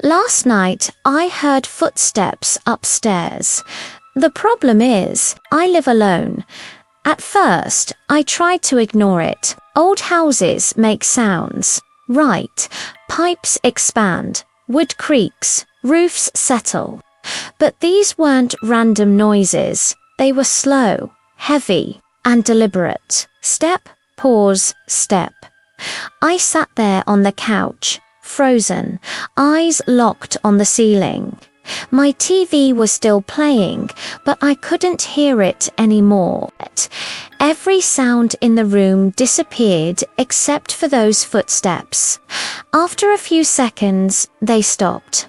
Last night, I heard footsteps upstairs. The problem is, I live alone. At first, I tried to ignore it. Old houses make sounds. Right, pipes expand, wood creaks, roofs settle. But these weren't random noises. They were slow, heavy, and deliberate. Step, pause, step. I sat there on the couch, frozen, eyes locked on the ceiling. My TV was still playing, but I couldn't hear it anymore. Every sound in the room disappeared except for those footsteps. After a few seconds, they stopped.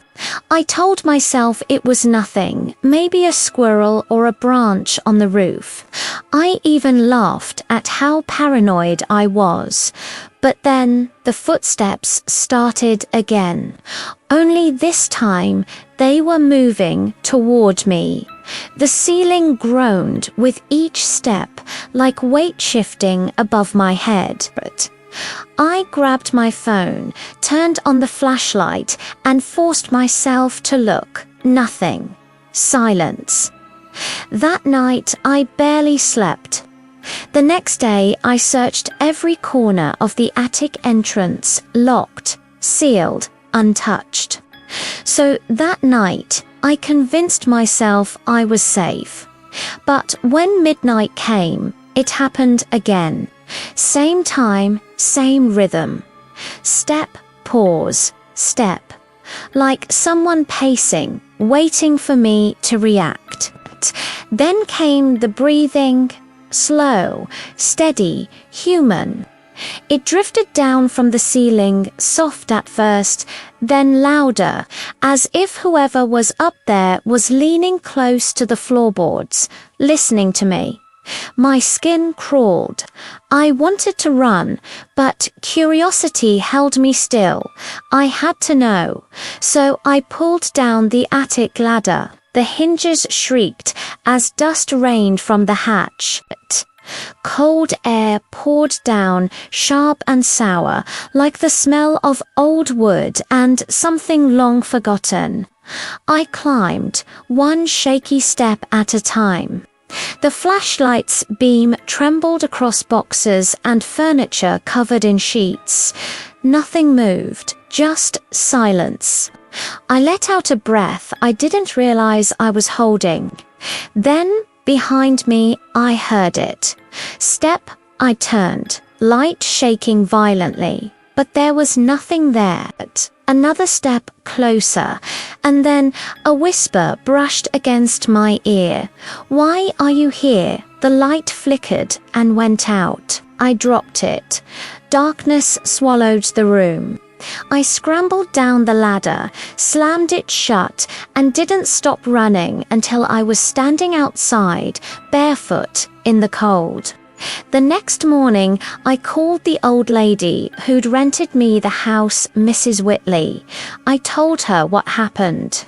I told myself it was nothing, maybe a squirrel or a branch on the roof. I even laughed at how paranoid I was. But then the footsteps started again. Only this time, they were moving toward me. The ceiling groaned with each step, like weight shifting above my head. I grabbed my phone, turned on the flashlight, and forced myself to look. Nothing. Silence. That night, I barely slept. The next day, I searched every corner of the attic entrance, locked, sealed, untouched. So that night, I convinced myself I was safe. But when midnight came, it happened again. Same time, same rhythm. Step, pause, step. Like someone pacing, waiting for me to react. Then came the breathing, slow, steady, human. It drifted down from the ceiling, soft at first, then louder, as if whoever was up there was leaning close to the floorboards, listening to me. My skin crawled. I wanted to run, but curiosity held me still. I had to know. So I pulled down the attic ladder. The hinges shrieked as dust rained from the hatch. Cold air poured down, sharp and sour, like the smell of old wood and something long forgotten. I climbed, one shaky step at a time. The flashlight's beam trembled across boxes and furniture covered in sheets. Nothing moved, just silence. I let out a breath I didn't realize I was holding. Then, behind me, I heard it. Step, I turned, light shaking violently, but there was nothing there. Another step closer, and then a whisper brushed against my ear. "Why are you here?" The light flickered and went out. I dropped it. Darkness swallowed the room. I scrambled down the ladder, slammed it shut, and didn't stop running until I was standing outside, barefoot, in the cold. The next morning, I called the old lady who'd rented me the house, Mrs. Whitley. I told her what happened.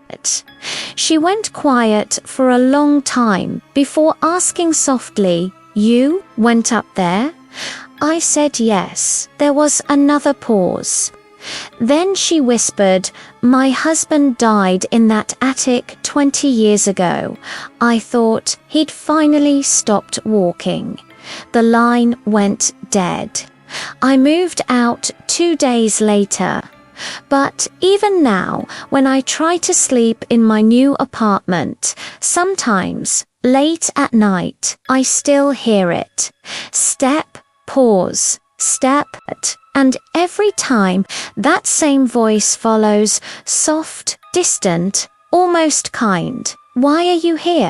She went quiet for a long time before asking softly, "You went up there?" I said yes. There was another pause. Then she whispered, "My husband died in that attic 20 years ago. I thought he'd finally stopped walking." The line went dead. I moved out 2 days later. But even now, when I try to sleep in my new apartment, sometimes, late at night, I still hear it. Step, pause, step, and every time that same voice follows, soft, distant, almost kind. "Why are you here?"